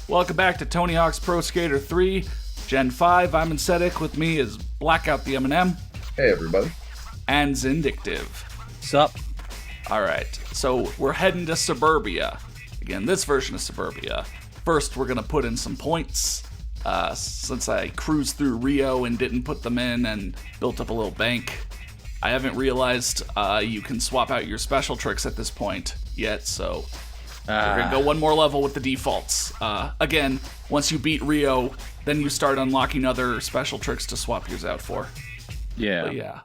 Welcome back to Tony Hawk's Pro Skater 3, Gen 5. I'm Incetic. With me is Blackout the M&M. Hey, everybody. And Zindictive. Sup? Alright, so we're heading to Suburbia. Again, this version of Suburbia. First, we're going to put in some points. Since I cruised through Rio and didn't put them in and built up a little bank. I haven't realized you can swap out your special tricks at this point yet, so we're going to go one more level with the defaults. Again, once you beat Rio, then you start unlocking other special tricks to swap yours out for. Yeah.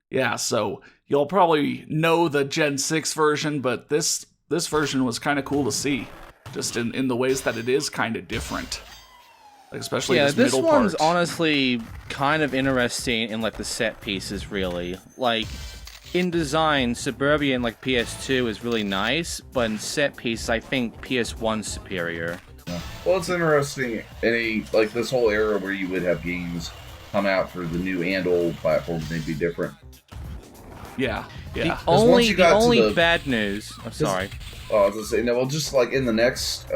Yeah, so you'll probably know the Gen 6 version, but this version was kind of cool to see, just in the ways that it is kind of different. Like especially this middle part. Yeah, this one's honestly kind of interesting in like the set pieces, really. Like, in design, Suburbia in like PS2 is really nice, but in set pieces, I think PS1's superior. Yeah. Well, it's interesting in this whole era where you would have games come out for the new and old platforms, they'd be different. Yeah. The only bad news. I'm sorry. I was gonna say, no, well, just like in the next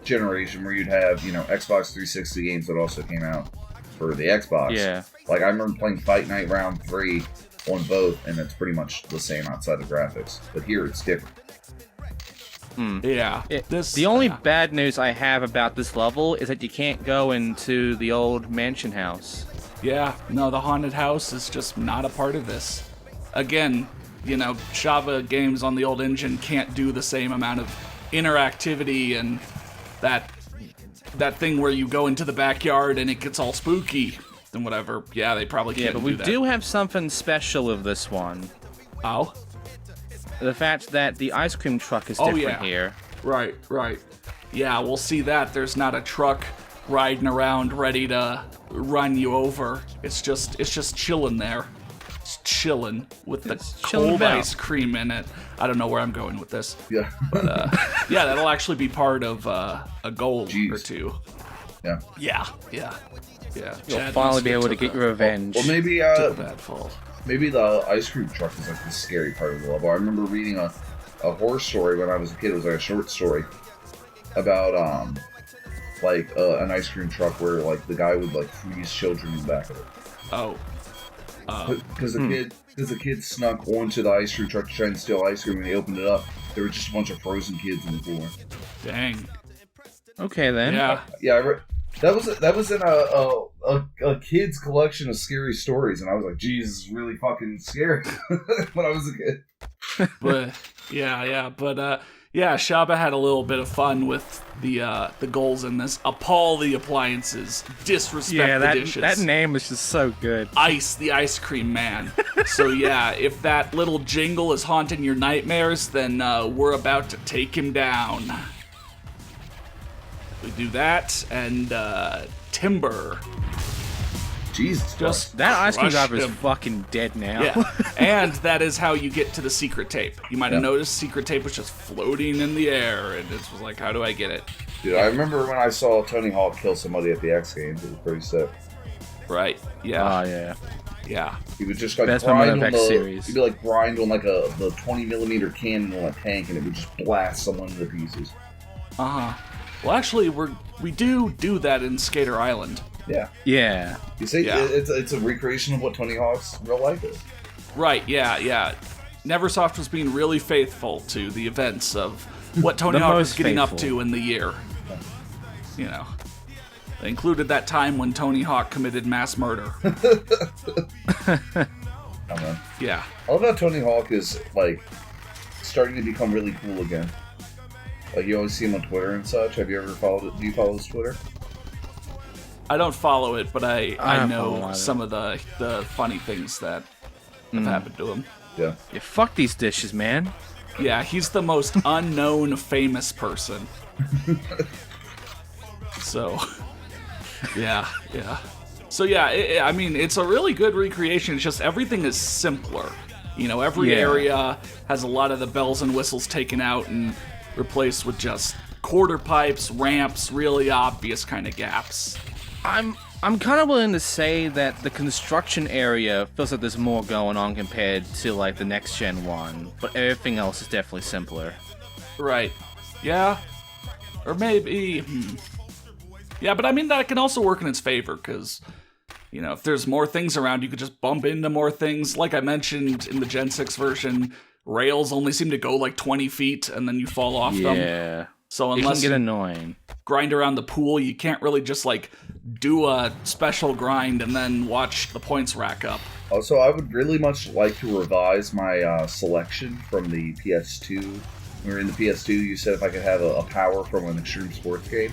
generation where you'd have, Xbox 360 games that also came out for the Xbox. Yeah. Like, I remember playing Fight Night Round 3 on both, and it's pretty much the same outside of graphics. But here, it's different. Yeah. The only bad news I have about this level is that you can't go into the old mansion house. Yeah, no, the haunted house is just not a part of this. Again, Java games on the old engine can't do the same amount of interactivity and that thing where you go into the backyard and it gets all spooky and whatever. Yeah, they probably can't do that. Yeah, but we do have something special with this one. Oh? The fact that the ice cream truck is different here. Right. Yeah, we'll see that. There's not a truck riding around ready to run you over. It's just chilling there. It's chilling with the cold ice cream in it. I don't know where I'm going with this. Yeah. But, yeah, that'll actually be part of a goal or two. Yeah. Yeah. You'll finally be able to get your revenge. Well, maybe bad fall. Maybe the ice cream truck is like the scary part of the level. I remember reading a horror story when I was a kid. It was like a short story about an ice cream truck where like the guy would like freeze children in the back of it. Oh. Because the kid snuck onto the ice cream truck to try and steal ice cream, and he opened it up. There were just a bunch of frozen kids in the floor. Dang. Okay then. Yeah. That was in a kid's collection of scary stories, and I was like, "Geez, this is really fucking scary." when I was a kid. But Shaba had a little bit of fun with the goals in this. Appall the appliances, disrespect the dishes. That name is just so good. Ice the ice cream man. So yeah, if that little jingle is haunting your nightmares, then we're about to take him down. We do that, and Timber. Jesus. Just that ice cream driver is fucking dead now. Yeah, and that is how you get to the secret tape. You might have noticed secret tape was just floating in the air, and it was like, how do I get it? Dude, I remember when I saw Tony Hawk kill somebody at the X Games. It was pretty sick. Right. Yeah. Oh yeah. Yeah. He would just like Best grind on series. He'd be like grind on like the 20mm cannon on a tank, and it would just blast someone to pieces. Well, actually, we do that in Skater Island. Yeah. You see, it's a recreation of what Tony Hawk's real life is. Right, yeah. Neversoft was being really faithful to the events of what Tony Hawk was getting up to in the year. They included that time when Tony Hawk committed mass murder. Yeah. I love how Tony Hawk is, like, starting to become really cool again. Like, you always see him on Twitter and such. Have you ever followed it? Do you follow his Twitter? I don't follow it, but I know some of the funny things that have happened to him. Yeah. Fuck these dishes, man. Yeah, he's the most unknown famous person. So, yeah. So yeah, I mean, it's a really good recreation. It's just everything is simpler. Every area has a lot of the bells and whistles taken out and replaced with just quarter pipes, ramps, really obvious kind of gaps. I'm kind of willing to say that the construction area feels like there's more going on compared to like the next gen one, but everything else is definitely simpler. Right. Yeah. Or maybe... Yeah, but I mean, that can also work in its favor, because, you know, if there's more things around, you could just bump into more things. Like I mentioned in the Gen 6 version, rails only seem to go like 20 feet, and then you fall off them. Yeah. So It unless can get you annoying. grind around the pool, you can't really just, like, do a special grind and then watch the points rack up. Also, I would really much like to revise my selection from the PS2. When we were in the PS2, you said if I could have a power from an Extreme Sports game.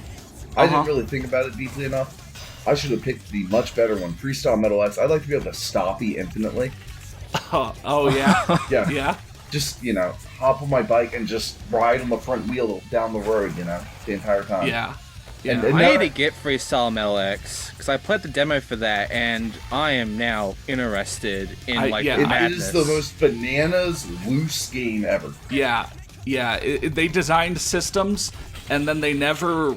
I didn't really think about it deeply enough. I should have picked the much better one, Freestyle Metal X. I'd like to be able to stoppie infinitely. Oh yeah? Yeah. Yeah? Just, you know, hop on my bike and just ride on the front wheel down the road, you know, the entire time. Yeah. And I now- need to get Freestyle Metal X, because I played the demo for that, and I am now interested in, the It madness. is the most bananas loose game ever. Yeah. They designed systems, and then they never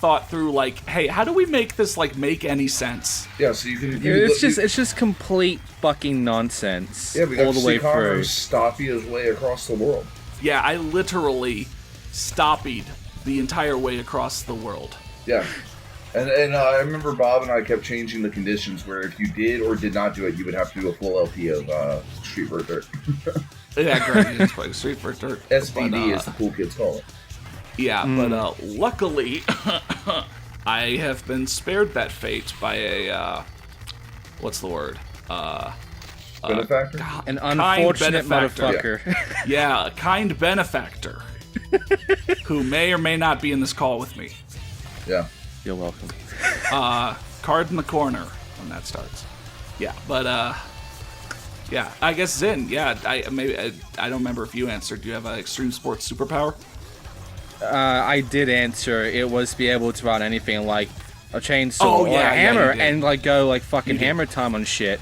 thought through, like, hey, how do we make this, like, make any sense? Yeah, so you can... It's just complete fucking nonsense Yeah, we got all the way Chicago through. stoppie his way across the world. Yeah, I literally stoppied the entire way across the world. Yeah. And I remember Bob and I kept changing the conditions where if you did or did not do it, you would have to do a full LP of Street Vert Dirt. Yeah, great. It's like Street for Dirt. SVD, But, as the cool kids call it. Yeah, but luckily, I have been spared that fate by a, what's the word? Benefactor? An kind unfortunate benefactor. motherfucker. Yeah, a kind benefactor who may or may not be in this call with me. Yeah. You're welcome. Card in the corner when that starts. Yeah, but yeah, I guess Zin. Yeah, I don't remember if you answered. Do you have an Extreme Sports superpower? I did answer. It was to be able to run anything like a chainsaw Oh, or yeah, a hammer you did. and like go like fucking You did. hammer time on shit.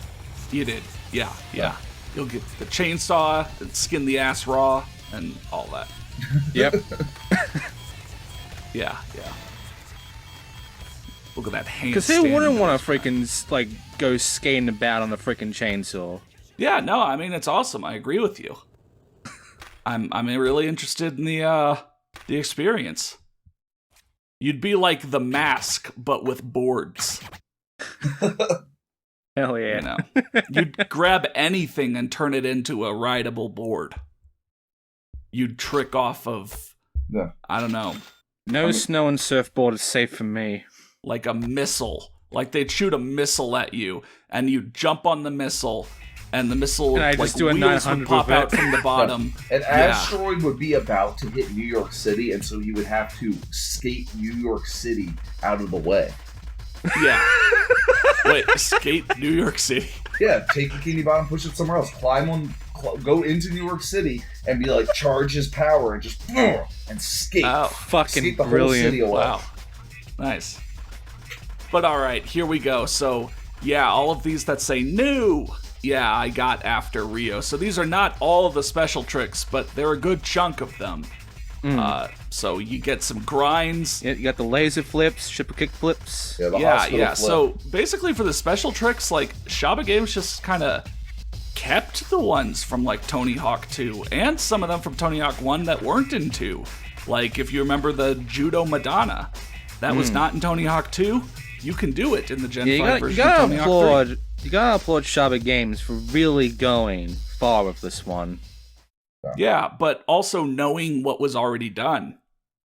You did. Yeah. You'll get the chainsaw, skin the ass raw, and all that. Yep. Yeah. Look at that hand. Because who wouldn't want to freaking like go skating about on a freaking chainsaw? Yeah, no, I mean it's awesome. I agree with you. I'm really interested in the experience. You'd be like The Mask, but with boards. Hell yeah. You know, you'd grab anything and turn it into a rideable board. You'd trick off of, I don't know, No snow and surfboard is safe for me. like a missile. Like they'd shoot a missile at you, and you'd jump on the missile, and the missile, And I like just do a wheels 900 would pop with it. out from the bottom. An Yeah. asteroid would be about to hit New York City, and so he would have to skate New York City out of the way. Yeah. Wait, skate New York City? Yeah, take Bikini Bottom, push it somewhere else, go into New York City, and be like, charge his power, and just, and skate. Oh, Fucking Skate the whole brilliant. city away. wow. Nice. But alright, here we go. So, yeah, all of these that say new, yeah, I got after Rio. So these are not all of the special tricks, but they're a good chunk of them. So you get some grinds. You got the laser flips, triple kick flips. Yeah, the Yeah. hospital flip. So basically for the special tricks, like, Shaba Games just kind of kept the ones from, like, Tony Hawk 2, and some of them from Tony Hawk 1 that weren't in 2. Like, if you remember the Judo Madonna, that was not in Tony Hawk 2. You can do it in the Gen 5 version of Tony Hawk 3. You gotta applaud Shaba Games for really going far with this one. Yeah, but also knowing what was already done.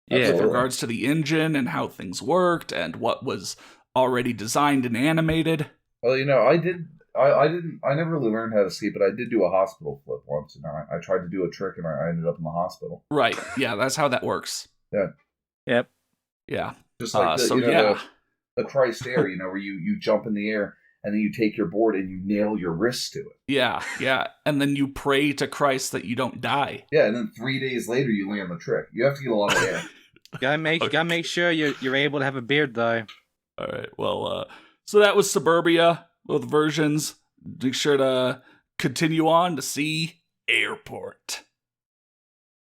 Yeah. With regards to the engine and how things worked and what was already designed and animated. Well, you know, I never really learned how to skate, but I did do a hospital flip once, and I tried to do a trick, and I ended up in the hospital. Right, yeah, that's how that works. Yeah. Yep. Yeah. Just like So, yeah. the Christ air, you know, where you jump in the air, and then you take your board and you nail your wrist to it. Yeah. And then you pray to Christ that you don't die. Yeah, and then 3 days later, you land the trick. You have to get a lot of air. Gotta make sure you're able to have a beard though. All right, well, so that was Suburbia, both versions. Make sure to continue on to see Airport.